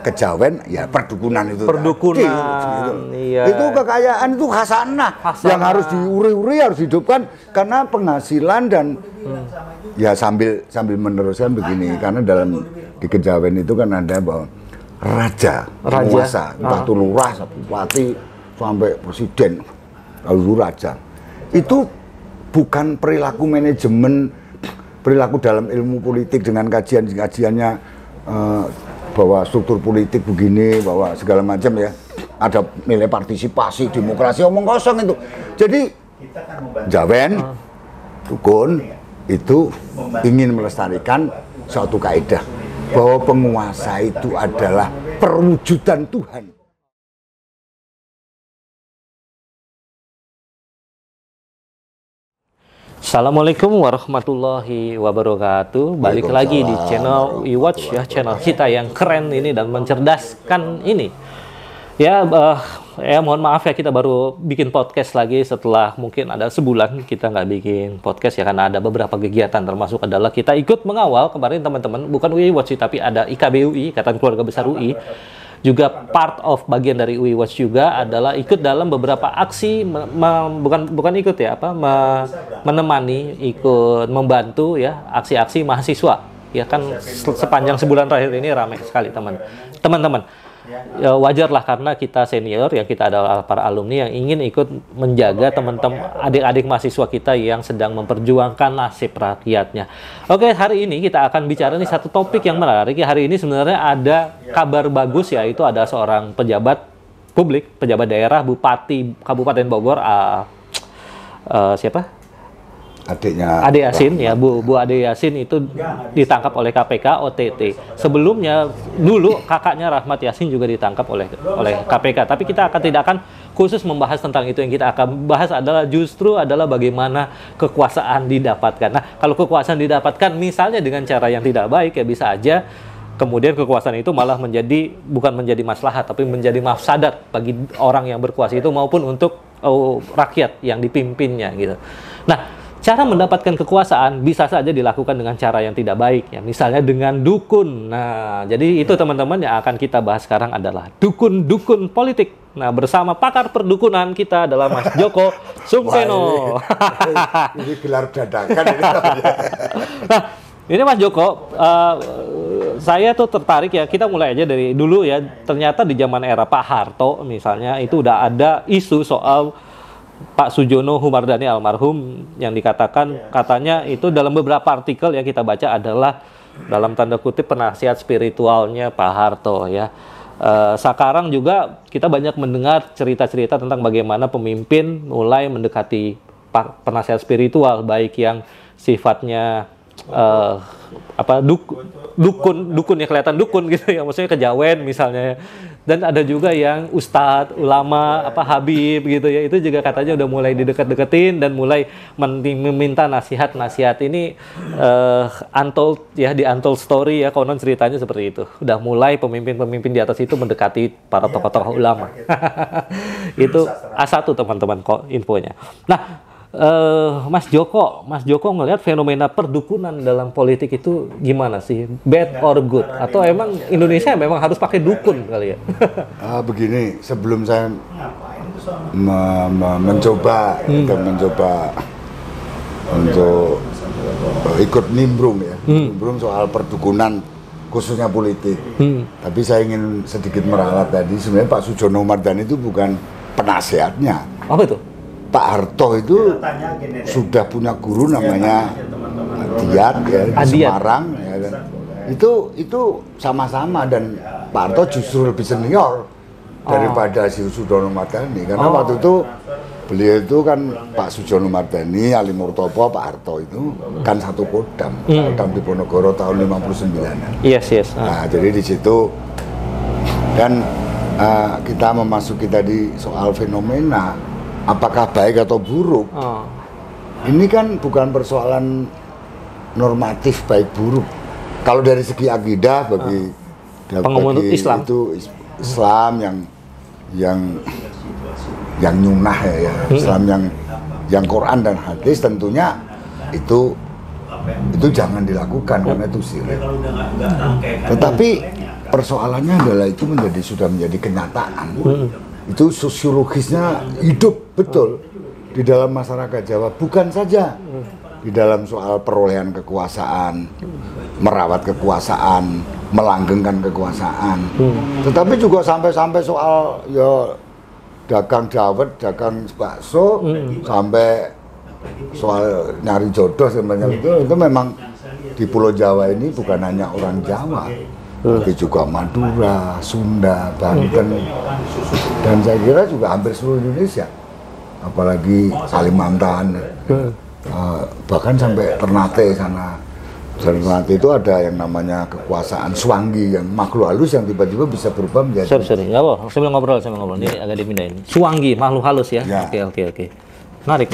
kejawen ya perdukunan itu. Perdukunan, iya. Itu kekayaan itu hasanah yang harus diuri-uri, harus hidupkan karena penghasilan dan ya sambil meneruskan begini karena dalam di kejawen itu kan ada bahwa raja. Penguasa, entah itu lurah, bupati sampai presiden, lalu raja. Itu bukan perilaku manajemen, perilaku dalam ilmu politik dengan kajiannya bahwa struktur politik begini, bahwa segala macam ya, ada nilai partisipasi, demokrasi, omong kosong itu. Jadi Jawen, dukun itu ingin melestarikan suatu kaidah bahwa penguasa itu adalah perwujudan Tuhan. Assalamualaikum warahmatullahi wabarakatuh. Balik lagi di channel WeWatch ya, channel kita yang keren ini dan mencerdaskan ini. Ya, mohon maaf ya kita baru bikin podcast lagi setelah mungkin ada sebulan kita nggak bikin podcast ya karena ada beberapa kegiatan termasuk adalah kita ikut mengawal kemarin teman-teman, bukan WeWatch tapi ada IKBUI, Ikatan Keluarga Besar UI. Juga part of bagian dari WeWatch juga adalah ikut dalam beberapa aksi bukan ikut ya menemani, ikut membantu ya aksi-aksi mahasiswa ya kan sepanjang sebulan terakhir ini ramai sekali teman-teman. Ya, wajarlah karena kita senior yang kita adalah para alumni yang ingin ikut menjaga teman-teman adik-adik mahasiswa kita yang sedang memperjuangkan nasib rakyatnya. Oke, hari ini kita akan bicara nih satu topik yang menarik. Hari ini sebenarnya ada kabar bagus, yaitu ada seorang pejabat publik, pejabat daerah, Bupati Kabupaten Bogor, siapa? Ade Yasin ya, Bu Ade Yasin itu ditangkap oleh KPK OTT. Sebelumnya dulu kakaknya Rahmat Yasin juga ditangkap oleh KPK. Tapi kita tidak akan khusus membahas tentang itu. Yang kita akan bahas adalah justru bagaimana kekuasaan didapatkan. Nah, kalau kekuasaan didapatkan misalnya dengan cara yang tidak baik ya bisa aja kemudian kekuasaan itu malah bukan menjadi maslahat tapi menjadi mafsadat bagi orang yang berkuasa itu maupun untuk rakyat yang dipimpinnya gitu. Nah, cara mendapatkan kekuasaan bisa saja dilakukan dengan cara yang tidak baik, ya. Misalnya dengan dukun. Nah, jadi itu teman-teman yang akan kita bahas sekarang adalah dukun-dukun politik. Nah, bersama pakar perdukunan kita adalah Mas Joko Sumpeno. Ini gelar dadakan ini. Nah, ini Mas Joko, saya tuh tertarik ya, kita mulai aja dari dulu ya. Ternyata di zaman era Pak Harto misalnya itu udah ada isu soal Pak Sujono Humardani almarhum yang dikatakan katanya itu dalam beberapa artikel yang kita baca adalah dalam tanda kutip penasihat spiritualnya Pak Harto ya. Sekarang juga kita banyak mendengar cerita-cerita tentang bagaimana pemimpin mulai mendekati penasihat spiritual baik yang sifatnya dukun ya, kelihatan dukun gitu ya, maksudnya kejawen misalnya ya. Dan ada juga yang ustadz, ulama, habib gitu ya, itu juga katanya udah mulai didekat-deketin dan mulai meminta nasihat-nasihat. Ini di untold story ya, konon ceritanya seperti itu. Udah mulai pemimpin-pemimpin di atas itu mendekati para tokoh-tokoh ulama. Itu A1 teman-teman kok infonya. Nah, Mas Joko ngelihat fenomena perdukunan dalam politik itu gimana sih? Bad or good? Atau emang Indonesia memang harus pakai dukun kali ya? Begini, sebelum saya mencoba untuk ikut nimbrung ya, nimbrung soal perdukunan khususnya politik. Tapi saya ingin sedikit meralat tadi, sebenarnya Pak Sujono Humardani itu bukan penasehatnya. Apa itu? Pak Harto itu sudah punya guru namanya Adiat ya, di Semarang ya kan. Itu sama-sama dan Pak Harto justru lebih senior daripada si Sujono Humardani karena waktu itu beliau itu kan Pak Sujono Humardani, Ali Murtopo, Pak Harto itu kan satu Kodam Diponegoro tahun 59. Yes. Nah, jadi di situ dan kita memasuki tadi soal fenomena apakah baik atau buruk. Ini kan bukan persoalan normatif baik buruk. Kalau dari segi akidah bagi Islam itu Islam yang nyunah ya. Islam yang Quran dan hadis tentunya itu jangan dilakukan karena itu syirik. Tetapi persoalannya adalah itu sudah menjadi kenyataan. Itu sosiologisnya hidup betul di dalam masyarakat Jawa, bukan saja di dalam soal perolehan kekuasaan, merawat kekuasaan, melanggengkan kekuasaan, tetapi juga sampai soal ya dagang dawet, dagang bakso, sampai soal nyari jodoh sebenarnya itu memang di Pulau Jawa ini bukan hanya orang Jawa, tapi juga Madura, Sunda, Banten, dan saya kira juga hampir seluruh Indonesia, apalagi Kalimantan, bahkan sampai Ternate sana. Ternate itu ada yang namanya kekuasaan Swangi, yang makhluk halus yang tiba-tiba bisa berubah menjadi. Sorry, nggak apa. Sambil ngobrol. Ini agak dipindahin. Swangi, makhluk halus ya. Oke. Menarik.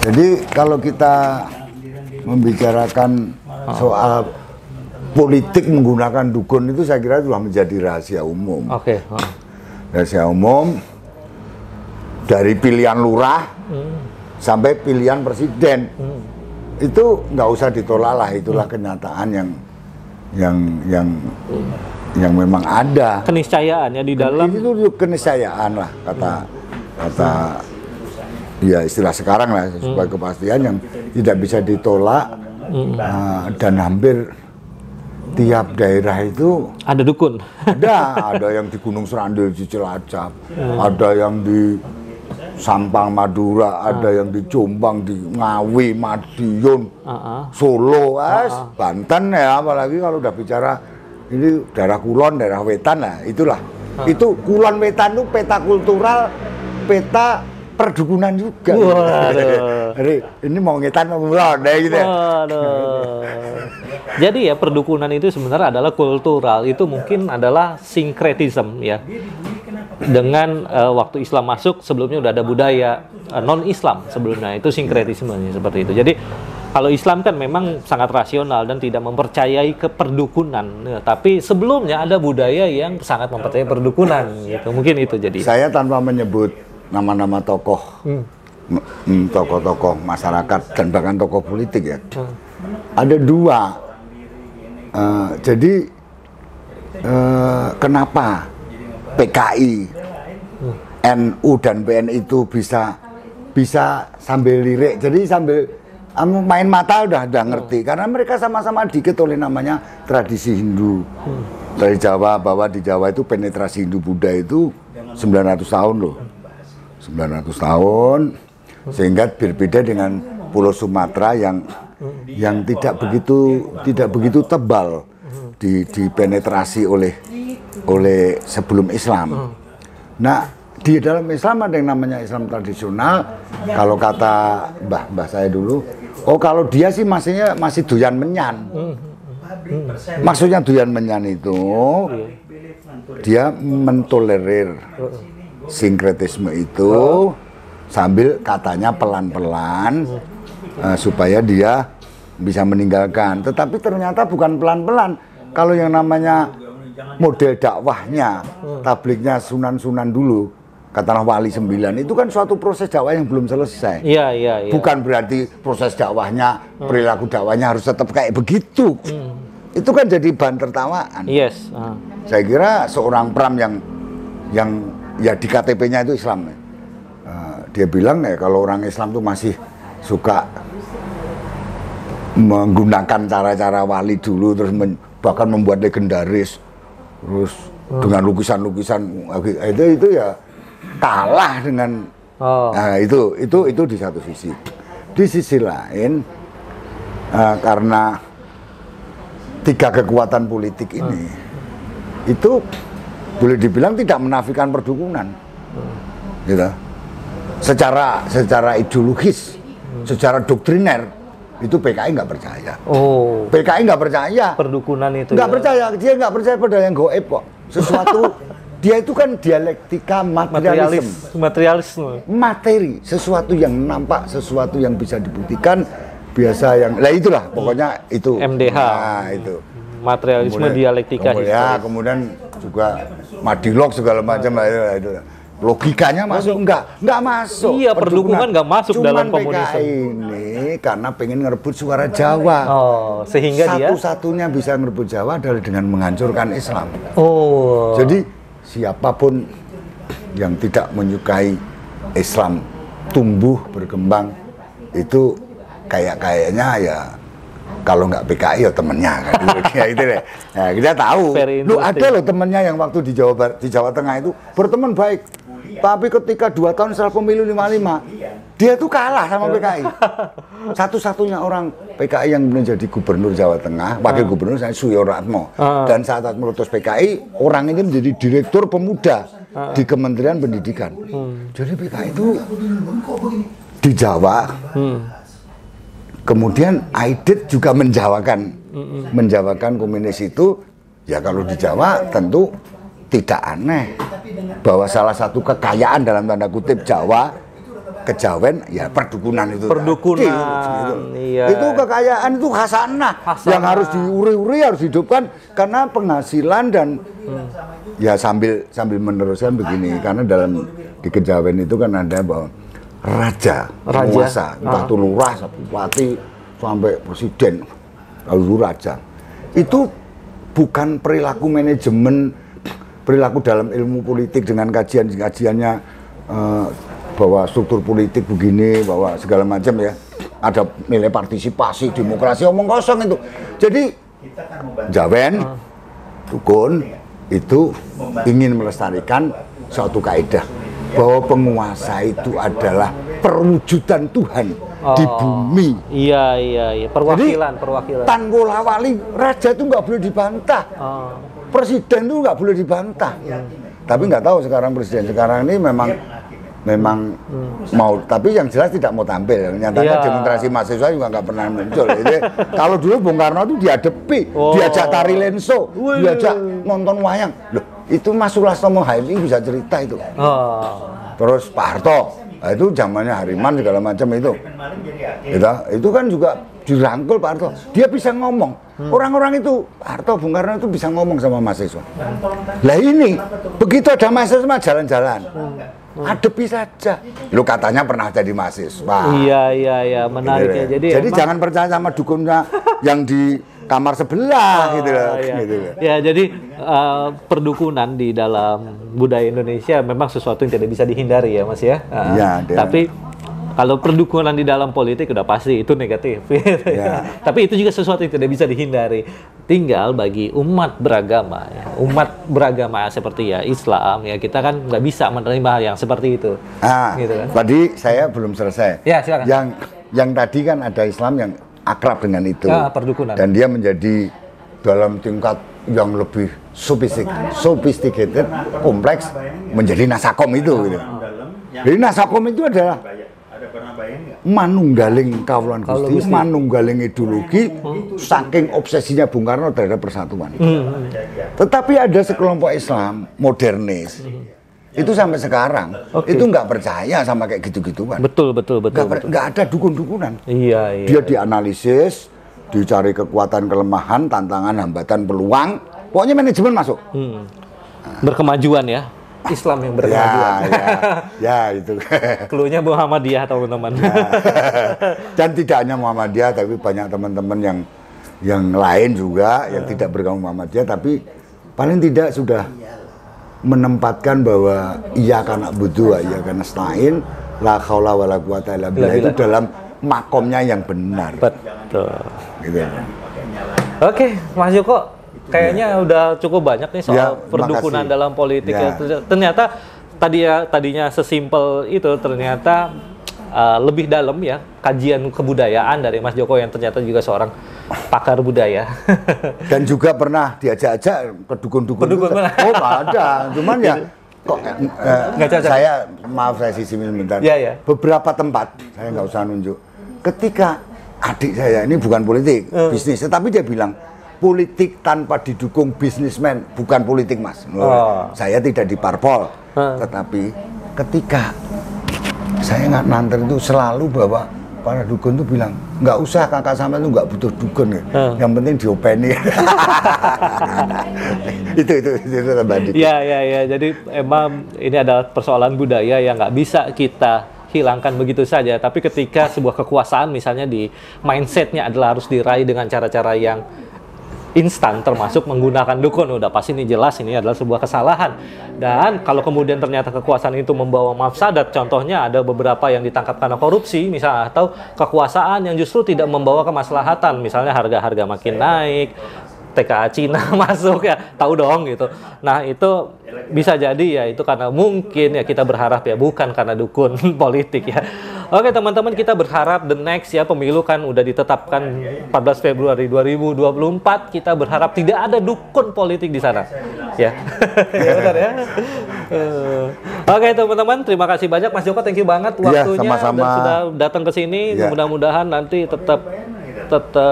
Jadi kalau kita membicarakan soal politik menggunakan dukun itu saya kira sudah menjadi rahasia umum. Rahasia umum dari pilihan lurah sampai pilihan presiden. Itu nggak usah ditolak lah, itulah kenyataan yang memang ada. Keniscayaan ya di dalam. Itu keniscayaan lah kata ya istilah sekarang lah, sebagai kepastian yang tidak bisa ditolak. Dan hampir tiap daerah itu ada dukun. Ada yang di Gunung Serandil di Cilacap, ada yang di Sampang Madura, ada yang di Jombang, di Ngawi, Madiun, Solo, Banten ya, apalagi kalau udah bicara ini daerah kulon, daerah wetan lah, itulah. Itu kulon wetan itu peta kultural, peta perdukunan juga. Jadi ini mau ngetan mau kulon gitu ya. Jadi ya perdukunan itu sebenarnya adalah kultural, itu mungkin adalah sinkretisme ya. Dengan waktu Islam masuk, sebelumnya udah ada budaya non-Islam sebelumnya, itu sinkretismenya seperti itu. Jadi kalau Islam kan memang sangat rasional dan tidak mempercayai keperdukunan, tapi sebelumnya ada budaya yang sangat mempercayai perdukunan gitu. Mungkin itu jadi. Saya tanpa menyebut nama-nama tokoh, tokoh-tokoh masyarakat dan bahkan tokoh politik ya. Ada dua. Jadi kenapa PKI, NU dan PNI itu bisa sambil lirik, jadi sambil main mata udah ngerti, karena mereka sama-sama dikit oleh namanya tradisi Hindu dari Jawa, bahwa di Jawa itu penetrasi Hindu Buddha itu 900 tahun loh, 900 tahun, sehingga berbeda dengan Pulau Sumatera yang tidak begitu tebal dipenetrasi oleh sebelum Islam. Nah, di dalam Islam ada yang namanya Islam tradisional. Kalau kata mbah saya dulu, kalau dia sih masih doyan menyan. Maksudnya doyan menyan itu dia mentolerir sinkretisme itu sambil katanya pelan-pelan supaya dia bisa meninggalkan. Tetapi ternyata bukan pelan-pelan. Kalau yang namanya model dakwahnya, tabliknya sunan-sunan dulu, katakanlah Wali 9, itu kan suatu proses dakwah yang belum selesai. Iya. Bukan berarti proses dakwahnya, perilaku dakwahnya harus tetap kayak begitu. Itu kan jadi bahan tertawaan. Yes. Saya kira seorang pram yang ya di KTP-nya itu Islam. Dia bilang ya kalau orang Islam tuh masih suka menggunakan cara-cara wali dulu, terus bahkan membuat legendaris, terus dengan lukisan-lukisan itu ya kalah dengan itu di satu sisi. Di sisi lain karena tiga kekuatan politik ini itu boleh dibilang tidak menafikan perdukunan, gitu. Secara ideologis, secara doktriner. Itu PKI nggak percaya. PKI nggak percaya. Perdukunan itu. Nggak percaya, dia nggak percaya pada yang goib kok. Sesuatu dia itu kan dialektika materialisme. Materi, sesuatu yang nampak, sesuatu yang bisa dibuktikan, biasa yang. Lah itulah, pokoknya itu. MDH. Nah, itu. Materialisme kemudian, dialektika. Kemudian juga Madilog segala macam lah itu. Logikanya masuk enggak masuk. Iya, perdukunan enggak masuk dalam komunisme. PKI ini ini karena pengen ngerebut suara Jawa. Oh, sehingga dia satu-satunya bisa ngerebut Jawa adalah dengan menghancurkan Islam. Oh. Jadi siapapun yang tidak menyukai Islam tumbuh berkembang itu kayaknya ya kalau nggak PKI ya temennya kan kayak gitu deh. Nah, kita tahu. Lu ada loh temennya yang waktu di Jawa Barat, di Jawa Tengah itu berteman baik. Tapi ketika 2 tahun setelah pemilu 55, dia tuh kalah sama PKI. Satu-satunya orang PKI yang menjadi gubernur Jawa Tengah, wakil gubernur saya Suyoratmo. Dan saat meletus PKI, orang ini menjadi direktur pemuda di Kementerian Pendidikan. Jadi PKI itu di Jawa. Kemudian Aidit juga menjawakan komunis itu. Ya kalau di Jawa tentu tidak aneh bahwa salah satu kekayaan dalam tanda kutip Jawa, kejawen ya perdukunan itu. Perdukunan. Gitu. Iya. Itu kekayaan itu khasanah yang harus diuri-uri, harus dihidupkan karena penghasilan dan ya sambil meneruskan begini karena dalam di kejawen itu kan ada bahwa raja. penguasa, entah itu lurah, bupati, sampai presiden, lalu raja. Itu bukan perilaku manajemen, perilaku dalam ilmu politik dengan kajian-kajiannya bahwa struktur politik begini, bahwa segala macam ya, ada nilai partisipasi, demokrasi, omong kosong itu. Jadi Jawen, dukun itu ingin melestarikan suatu kaidah bahwa penguasa itu adalah perwujudan Tuhan di bumi. Iya. Perwakilan. Tan Bola Wali, raja itu nggak boleh dibantah. Presiden itu nggak boleh dibantah. Tapi nggak tahu sekarang presiden sekarang ini memang mau, tapi yang jelas tidak mau tampil. Nyatanya demonstrasi mahasiswa juga nggak pernah muncul. Jadi, kalau dulu Bung Karno itu dihadapi, diajak tari lenso, diajak nonton wayang. Loh, itu Mas Sulastomo HMI bisa cerita itu. Terus Pak Harto, nah itu zamannya Hariman segala macam itu. Itu kan juga dirangkul Pak Harto. Dia bisa ngomong. Orang-orang itu, Pak Harto, Bung Karno itu bisa ngomong sama mahasiswa. Lah ini, begitu ada mahasiswa jalan-jalan. Hadepi saja. Lu katanya pernah jadi mahasiswa. Iya, menarik ya. Jadi jangan percaya sama dukunnya yang di kamar sebelah gitu loh. Iya. Gitu. Ya, jadi perdukunan di dalam budaya Indonesia memang sesuatu yang tidak bisa dihindari ya, Mas ya. Tapi kalau perdukunan di dalam politik udah pasti itu negatif. Tapi itu juga sesuatu yang tidak bisa dihindari. Tinggal bagi umat beragama, umat beragama seperti ya Islam ya, kita kan nggak bisa menerima hal yang seperti itu. Gitu kan? Tadi saya belum selesai. Ya, silakan. Yang tadi kan ada Islam yang akrab dengan itu. Perdukunan. Dan dia menjadi dalam tingkat yang lebih sophisticated, kompleks, menjadi Nasakom itu. Gitu. Jadi Nasakom itu adalah manunggaling kawulan Gusti, manunggaling ideologi, saking obsesinya Bung Karno terhadap persatuan. Tetapi ada sekelompok Islam modernis, itu sampai sekarang itu nggak percaya sama kayak gitu-gituan. Betul. Nggak ada dukun-dukunan. Iya. Dia dianalisis, dicari kekuatan, kelemahan, tantangan, hambatan, peluang. Pokoknya manajemen masuk. Berkemajuan ya. Islam yang berkemajuan. Ya itu. Klunya Muhammadiyah teman-teman. Dan tidak hanya Muhammadiyah, tapi banyak teman-teman yang lain juga yang tidak bergabung Muhammadiyah, tapi paling tidak sudah menempatkan bahwa iya karena butuh, iya karena nasta'in, la haula wala quwata illa billah itu dalam makomnya yang benar. Betul. Gitu. Oke, Mas Joko. Kayaknya udah cukup banyak nih soal perdukunan dalam politik. Ternyata tadinya sesimpel itu, ternyata lebih dalam ya kajian kebudayaan dari Mas Joko yang ternyata juga seorang pakar budaya. Dan juga pernah diajak-ajak ke dukun-dukun. Oh nggak ada, cuman ya kok saya maaf saya sisi sebentar. Beberapa tempat saya nggak usah nunjuk. Ketika adik saya ini bukan politik, bisnis, tapi dia bilang politik tanpa didukung bisnismen bukan politik, Mas. Saya tidak di parpol, tetapi ketika saya nggak nanter itu selalu bahwa para dukun itu bilang nggak usah kakak sama itu nggak butuh dukun ya. Yang penting diopeni. itu tadi. Ya. Jadi emang ini adalah persoalan budaya yang nggak bisa kita hilangkan begitu saja. Tapi ketika sebuah kekuasaan misalnya di mindsetnya adalah harus diraih dengan cara-cara yang instan, termasuk menggunakan dukun, udah pasti ini jelas ini adalah sebuah kesalahan. Dan kalau kemudian ternyata kekuasaan itu membawa mafsadat, contohnya ada beberapa yang ditangkap karena korupsi misalnya, atau kekuasaan yang justru tidak membawa kemaslahatan, misalnya harga-harga makin naik, TKA Cina masuk ya, tahu dong gitu. Nah itu bisa jadi ya itu karena mungkin ya kita berharap ya bukan karena dukun politik ya. Oke teman-teman, kita berharap the next ya, pemilu kan udah ditetapkan 14 Februari 2024, kita berharap tidak ada dukun politik di sana ya. Ya benar ya. Oke teman-teman, terima kasih banyak Mas Joko, thank you banget waktunya sama-sama. dan sudah datang ke sini. Mudah-mudahan nanti tetap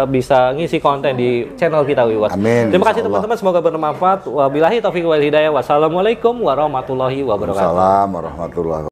bisa ngisi konten di channel kita Wiwatch. Amin. Terima kasih teman-teman, semoga bermanfaat. Wabillahi taufiq wal hidayah. Wassalamualaikum warahmatullahi wabarakatuh. Waalaikumsalam warahmatullahi wabarakatuh.